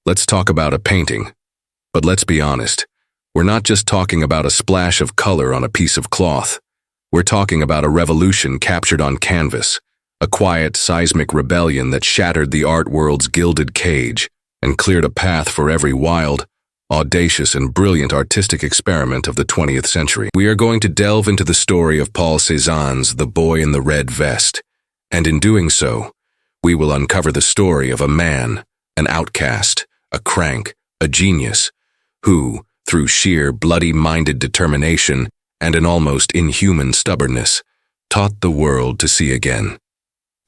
Let's talk about a painting. But let's be honest, we're not just talking about a splash of color on a piece of cloth. We're talking about a revolution captured on canvas, a quiet, seismic rebellion that shattered the art world's gilded cage and cleared a path for every wild, audacious, and brilliant artistic experiment of the 20th century. We are going to delve into the story of Paul Cézanne's The Boy in the Red Vest, and in doing so, we will uncover the story of a man, an outcast, a crank, a genius, who, through sheer bloody-minded determination and an almost inhuman stubbornness, taught the world to see again.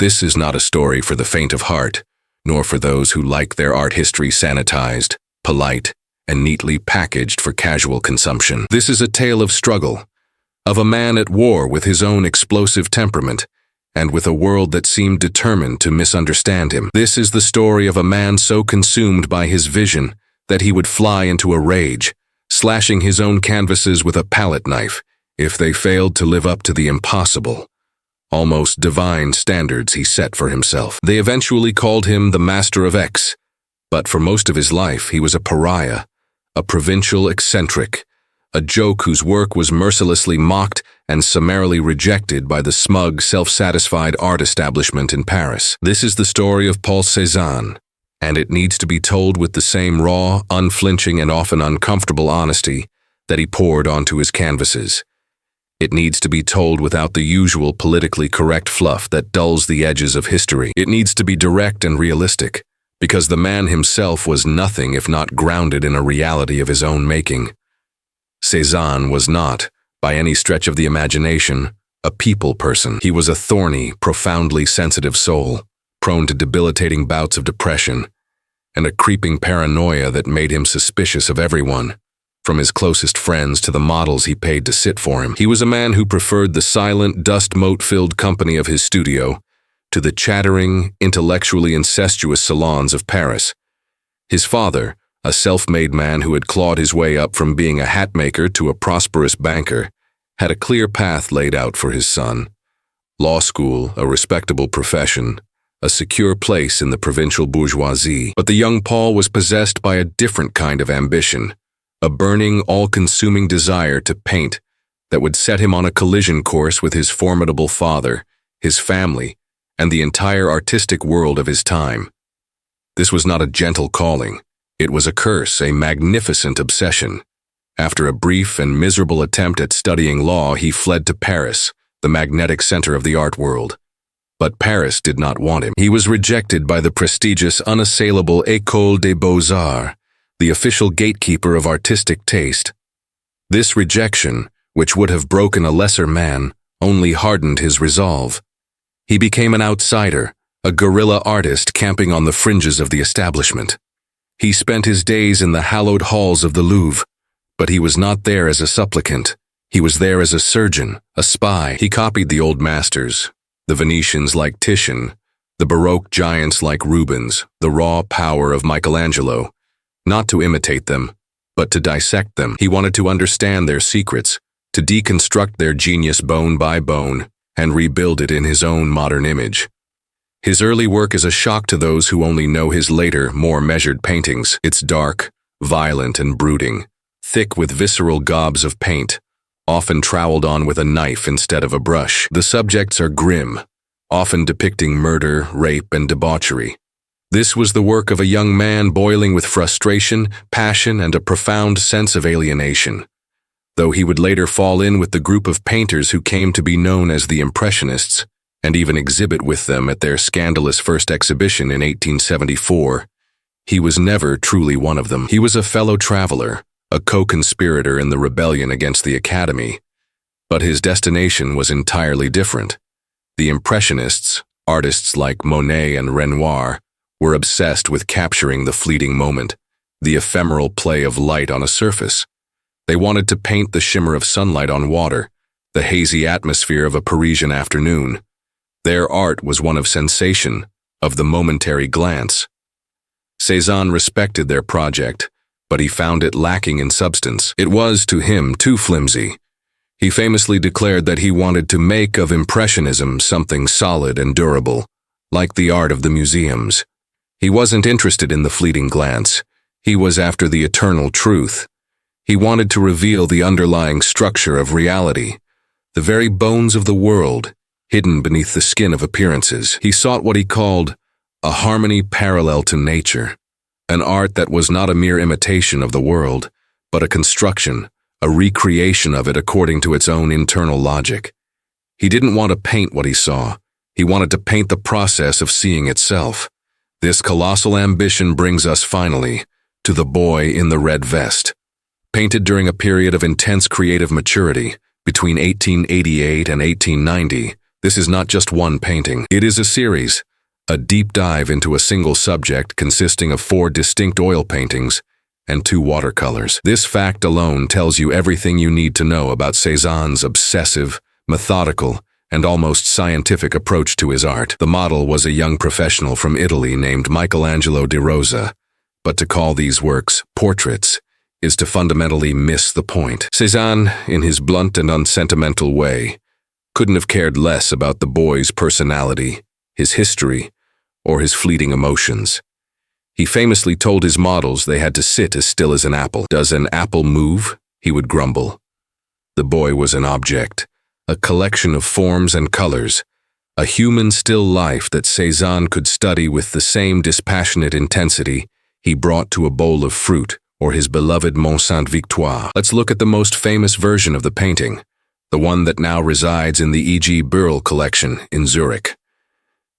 This is not a story for the faint of heart, nor for those who like their art history sanitized, polite, and neatly packaged for casual consumption. This is a tale of struggle, of a man at war with his own explosive temperament, and with a world that seemed determined to misunderstand him. This is the story of a man so consumed by his vision that he would fly into a rage, slashing his own canvases with a palette knife if they failed to live up to the impossible, almost divine standards he set for himself. They eventually called him the Master of X, but for most of his life he was a pariah, a provincial eccentric, a joke whose work was mercilessly mocked and summarily rejected by the smug, self-satisfied art establishment in Paris. This is the story of Paul Cézanne, and it needs to be told with the same raw, unflinching, and often uncomfortable honesty that he poured onto his canvases. It needs to be told without the usual politically correct fluff that dulls the edges of history. It needs to be direct and realistic, because the man himself was nothing if not grounded in a reality of his own making. Cézanne was not, by any stretch of the imagination, a people person. He was a thorny, profoundly sensitive soul, prone to debilitating bouts of depression, and a creeping paranoia that made him suspicious of everyone, from his closest friends to the models he paid to sit for him. He was a man who preferred the silent, dust-mote-filled company of his studio to the chattering, intellectually incestuous salons of Paris. His father, a self-made man who had clawed his way up from being a hatmaker to a prosperous banker, had a clear path laid out for his son. Law school, a respectable profession, a secure place in the provincial bourgeoisie. But the young Paul was possessed by a different kind of ambition, a burning, all-consuming desire to paint that would set him on a collision course with his formidable father, his family, and the entire artistic world of his time. This was not a gentle calling. It was a curse, a magnificent obsession. After a brief and miserable attempt at studying law, he fled to Paris, the magnetic center of the art world. But Paris did not want him. He was rejected by the prestigious, unassailable École des Beaux-Arts, the official gatekeeper of artistic taste. This rejection, which would have broken a lesser man, only hardened his resolve. He became an outsider, a guerrilla artist camping on the fringes of the establishment. He spent his days in the hallowed halls of the Louvre, but he was not there as a supplicant. He was there as a surgeon, a spy. He copied the old masters, the Venetians like Titian, the Baroque giants like Rubens, the raw power of Michelangelo, not to imitate them, but to dissect them. He wanted to understand their secrets, to deconstruct their genius bone by bone, and rebuild it in his own modern image. His early work is a shock to those who only know his later, more measured paintings. It's dark, violent, and brooding, thick with visceral gobs of paint, often troweled on with a knife instead of a brush. The subjects are grim, often depicting murder, rape, and debauchery. This was the work of a young man boiling with frustration, passion, and a profound sense of alienation. Though he would later fall in with the group of painters who came to be known as the Impressionists, and even exhibit with them at their scandalous first exhibition in 1874, he was never truly one of them. He was a fellow traveler, a co-conspirator in the rebellion against the Academy, but his destination was entirely different. The Impressionists, artists like Monet and Renoir, were obsessed with capturing the fleeting moment, the ephemeral play of light on a surface. They wanted to paint the shimmer of sunlight on water, the hazy atmosphere of a Parisian afternoon. Their art was one of sensation, of the momentary glance. Cézanne respected their project, but he found it lacking in substance. It was, to him, too flimsy. He famously declared that he wanted to make of Impressionism something solid and durable, like the art of the museums. He wasn't interested in the fleeting glance. He was after the eternal truth. He wanted to reveal the underlying structure of reality, the very bones of the world, hidden beneath the skin of appearances. He sought what he called a harmony parallel to nature, an art that was not a mere imitation of the world, but a construction, a recreation of it according to its own internal logic. He didn't want to paint what he saw. He wanted to paint the process of seeing itself. This colossal ambition brings us finally to The Boy in the Red Vest. Painted during a period of intense creative maturity, between 1888 and 1890, this is not just one painting. It is a series, a deep dive into a single subject consisting of 4 distinct oil paintings and 2 watercolors. This fact alone tells you everything you need to know about Cézanne's obsessive, methodical, and almost scientific approach to his art. The model was a young professional from Italy named Michelangelo di Rosa, but to call these works portraits is to fundamentally miss the point. Cézanne, in his blunt and unsentimental way, couldn't have cared less about the boy's personality, his history, or his fleeting emotions. He famously told his models they had to sit as still as an apple. "Does an apple move?" he would grumble. The boy was an object, a collection of forms and colors, a human still life that Cézanne could study with the same dispassionate intensity he brought to a bowl of fruit or his beloved Mont Sainte-Victoire. Let's look at the most famous version of the painting, the one that now resides in the E.G. Burrell collection in Zurich.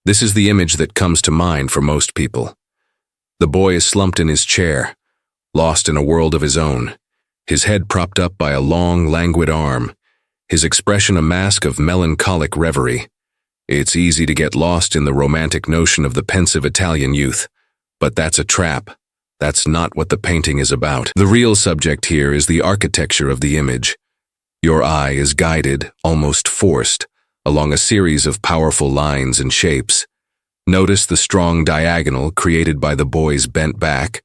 This is the image that comes to mind for most people. The boy is slumped in his chair, lost in a world of his own, his head propped up by a long, languid arm, his expression a mask of melancholic reverie. It's easy to get lost in the romantic notion of the pensive Italian youth, but that's a trap. That's not what the painting is about. The real subject here is the architecture of the image. Your eye is guided, almost forced, along a series of powerful lines and shapes. Notice the strong diagonal created by the boy's bent back,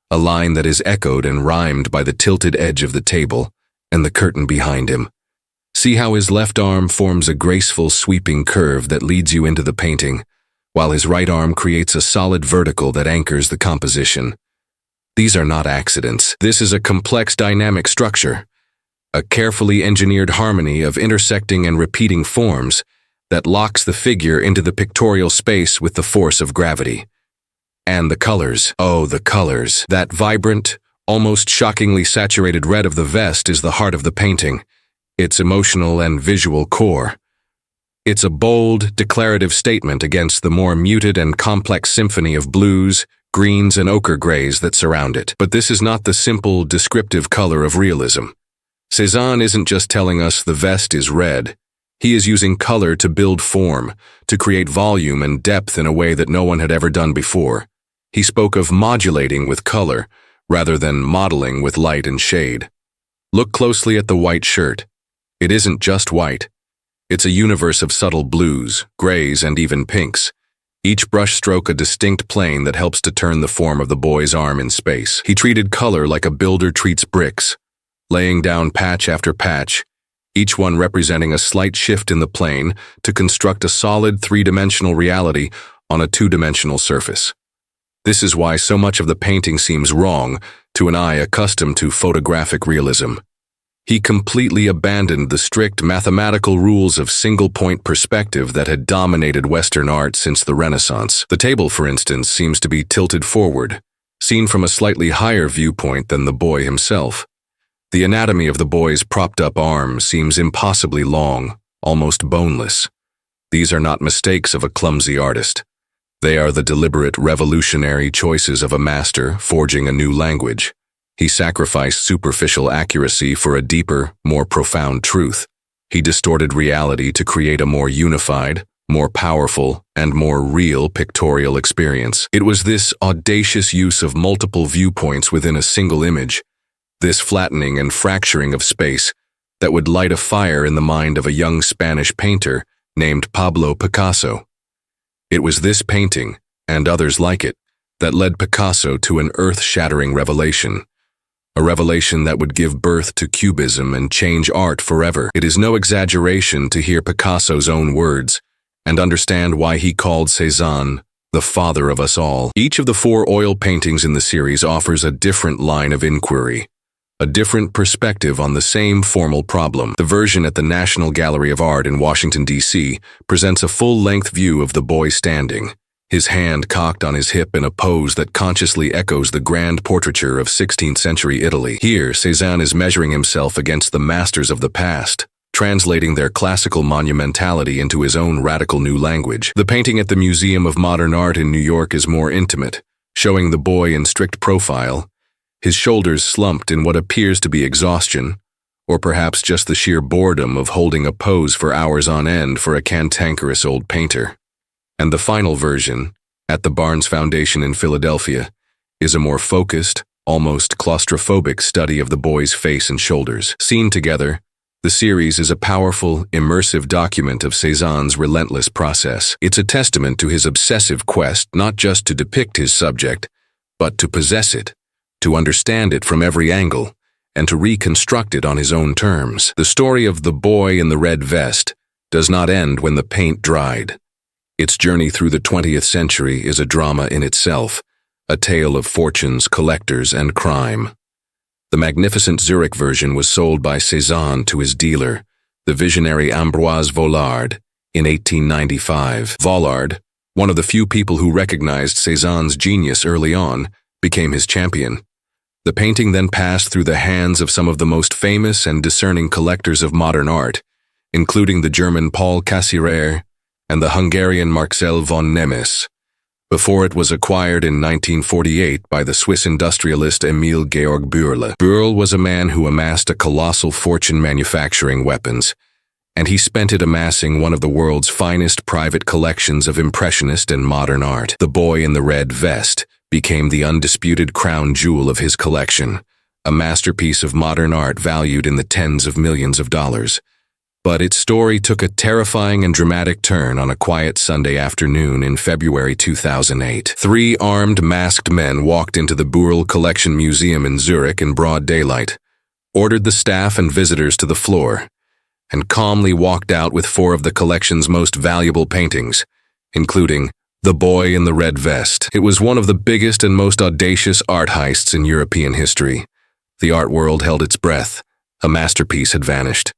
a line that is echoed and rhymed by the tilted edge of the table and the curtain behind him. See how his left arm forms a graceful sweeping curve that leads you into the painting, while his right arm creates a solid vertical that anchors the composition. These are not accidents. This is a complex dynamic structure, a carefully engineered harmony of intersecting and repeating forms that locks the figure into the pictorial space with the force of gravity. And the colors. Oh, the colors. That vibrant, almost shockingly saturated red of the vest is the heart of the painting, its emotional and visual core. It's a bold, declarative statement against the more muted and complex symphony of blues, greens, and ochre grays that surround it. But this is not the simple, descriptive color of realism. Cézanne isn't just telling us the vest is red. He is using color to build form, to create volume and depth in a way that no one had ever done before. He spoke of modulating with color, rather than modeling with light and shade. Look closely at the white shirt. It isn't just white. It's a universe of subtle blues, grays, and even pinks. Each brushstroke a distinct plane that helps to turn the form of the boy's arm in space. He treated color like a builder treats bricks, laying down patch after patch, each one representing a slight shift in the plane to construct a solid 3-dimensional reality on a 2-dimensional surface. This is why so much of the painting seems wrong to an eye accustomed to photographic realism. He completely abandoned the strict mathematical rules of single-point perspective that had dominated Western art since the Renaissance. The table, for instance, seems to be tilted forward, seen from a slightly higher viewpoint than the boy himself. The anatomy of the boy's propped-up arm seems impossibly long, almost boneless. These are not mistakes of a clumsy artist. They are the deliberate, revolutionary choices of a master forging a new language. He sacrificed superficial accuracy for a deeper, more profound truth. He distorted reality to create a more unified, more powerful, and more real pictorial experience. It was this audacious use of multiple viewpoints within a single image, this flattening and fracturing of space, that would light a fire in the mind of a young Spanish painter named Pablo Picasso. It was this painting, and others like it, that led Picasso to an earth-shattering revelation. A revelation that would give birth to Cubism and change art forever. It is no exaggeration to hear Picasso's own words and understand why he called Cézanne the father of us all. Each of the 4 oil paintings in the series offers a different line of inquiry, a different perspective on the same formal problem. The version at the National Gallery of Art in Washington, D.C. presents a full-length view of the boy standing, his hand cocked on his hip in a pose that consciously echoes the grand portraiture of 16th-century Italy. Here, Cézanne is measuring himself against the masters of the past, translating their classical monumentality into his own radical new language. The painting at the Museum of Modern Art in New York is more intimate, showing the boy in strict profile, his shoulders slumped in what appears to be exhaustion, or perhaps just the sheer boredom of holding a pose for hours on end for a cantankerous old painter. And the final version, at the Barnes Foundation in Philadelphia, is a more focused, almost claustrophobic study of the boy's face and shoulders. Seen together, the series is a powerful, immersive document of Cézanne's relentless process. It's a testament to his obsessive quest not just to depict his subject, but to possess it, to understand it from every angle, and to reconstruct it on his own terms. The story of the boy in the red vest does not end when the paint dried. Its journey through the 20th century is a drama in itself, a tale of fortunes, collectors, and crime. The magnificent Zurich version was sold by Cézanne to his dealer, the visionary Ambroise Vollard, in 1895. Vollard, one of the few people who recognized Cézanne's genius early on, became his champion. The painting then passed through the hands of some of the most famous and discerning collectors of modern art, including the German Paul Cassirer and the Hungarian Marcel von Nemes, before it was acquired in 1948 by the Swiss industrialist Emil Georg Bürle. Bürle was a man who amassed a colossal fortune manufacturing weapons, and he spent it amassing one of the world's finest private collections of impressionist and modern art. The boy in the red vest became the undisputed crown jewel of his collection, a masterpiece of modern art valued in the tens of millions of dollars. But its story took a terrifying and dramatic turn on a quiet Sunday afternoon in February 2008. 3 armed, masked men walked into the Bürle Collection Museum in Zurich in broad daylight, ordered the staff and visitors to the floor, and calmly walked out with 4 of the collection's most valuable paintings, including The Boy in the Red Vest. It was one of the biggest and most audacious art heists in European history. The art world held its breath. A masterpiece had vanished.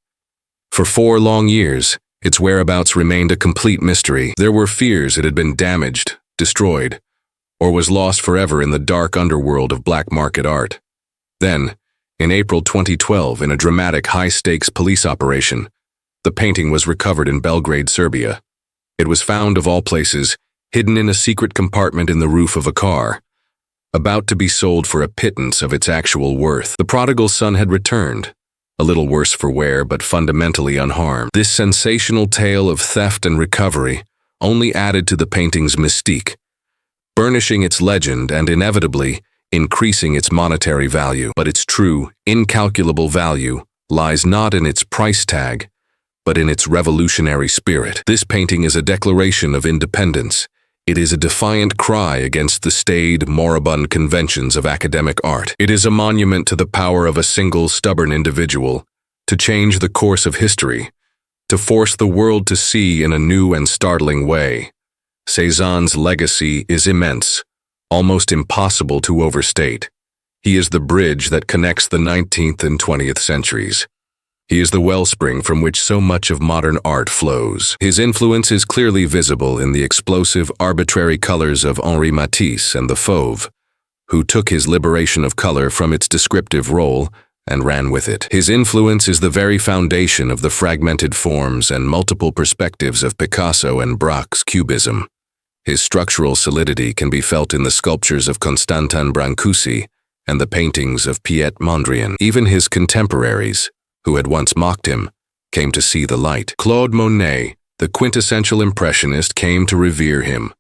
For 4 long years, its whereabouts remained a complete mystery. There were fears it had been damaged, destroyed, or was lost forever in the dark underworld of black market art. Then, in April 2012, in a dramatic high-stakes police operation, the painting was recovered in Belgrade, Serbia. It was found, of all places, hidden in a secret compartment in the roof of a car, about to be sold for a pittance of its actual worth. The prodigal son had returned, a little worse for wear but fundamentally unharmed. This sensational tale of theft and recovery only added to the painting's mystique, burnishing its legend and inevitably increasing its monetary value. But its true, incalculable value lies not in its price tag, but in its revolutionary spirit. This painting is a declaration of independence. It is a defiant cry against the staid, moribund conventions of academic art. It is a monument to the power of a single, stubborn individual to change the course of history, to force the world to see in a new and startling way. Cézanne's legacy is immense, almost impossible to overstate. He is the bridge that connects the 19th and 20th centuries. He is the wellspring from which so much of modern art flows. His influence is clearly visible in the explosive, arbitrary colors of Henri Matisse and the Fauve, who took his liberation of color from its descriptive role and ran with it. His influence is the very foundation of the fragmented forms and multiple perspectives of Picasso and Braque's Cubism. His structural solidity can be felt in the sculptures of Constantin Brancusi and the paintings of Piet Mondrian. Even his contemporaries, who had once mocked him, came to see the light. Claude Monet, the quintessential impressionist, came to revere him,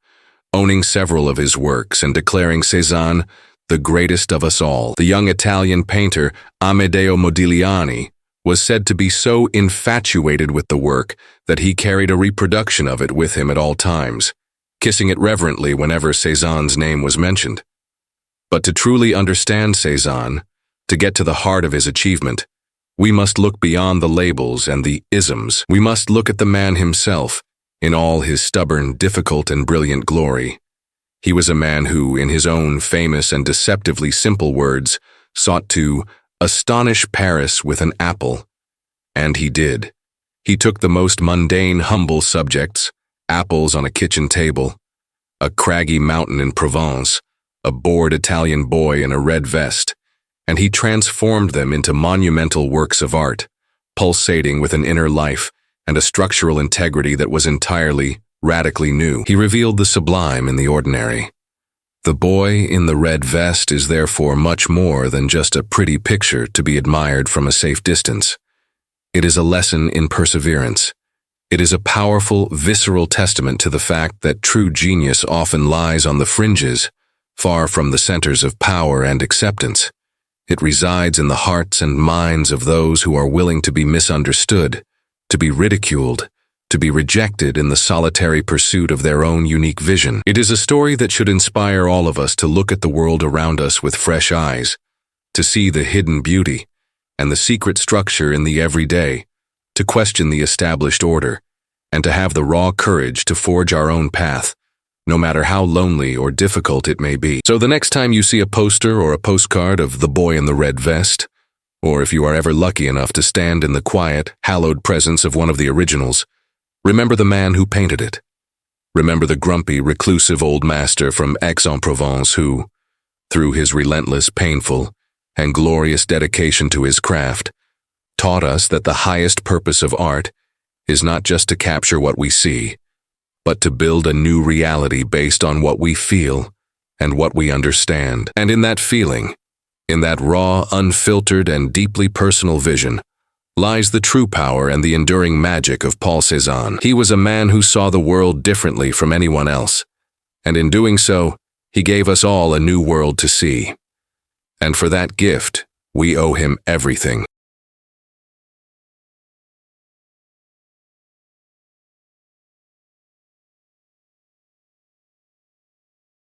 owning several of his works and declaring Cézanne the greatest of us all. The young Italian painter Amedeo Modigliani was said to be so infatuated with the work that he carried a reproduction of it with him at all times, kissing it reverently whenever Cézanne's name was mentioned. But to truly understand Cézanne, to get to the heart of his achievement, we must look beyond the labels and the isms. We must look at the man himself, in all his stubborn, difficult, and brilliant glory. He was a man who, in his own famous and deceptively simple words, sought to astonish Paris with an apple. And he did. He took the most mundane, humble subjects, apples on a kitchen table, a craggy mountain in Provence, a bored Italian boy in a red vest, and he transformed them into monumental works of art, pulsating with an inner life and a structural integrity that was entirely, radically new. He revealed the sublime in the ordinary. The boy in the red vest is therefore much more than just a pretty picture to be admired from a safe distance. It is a lesson in perseverance. It is a powerful, visceral testament to the fact that true genius often lies on the fringes, far from the centers of power and acceptance. It resides in the hearts and minds of those who are willing to be misunderstood, to be ridiculed, to be rejected in the solitary pursuit of their own unique vision. It is a story that should inspire all of us to look at the world around us with fresh eyes, to see the hidden beauty and the secret structure in the everyday, to question the established order, and to have the raw courage to forge our own path, no matter how lonely or difficult it may be. So the next time you see a poster or a postcard of the boy in the red vest, or if you are ever lucky enough to stand in the quiet, hallowed presence of one of the originals, remember the man who painted it. Remember the grumpy, reclusive old master from Aix-en-Provence who, through his relentless, painful, and glorious dedication to his craft, taught us that the highest purpose of art is not just to capture what we see, but to build a new reality based on what we feel and what we understand. And in that feeling, in that raw, unfiltered, and deeply personal vision, lies the true power and the enduring magic of Paul Cézanne. He was a man who saw the world differently from anyone else, and in doing so, he gave us all a new world to see. And for that gift, we owe him everything.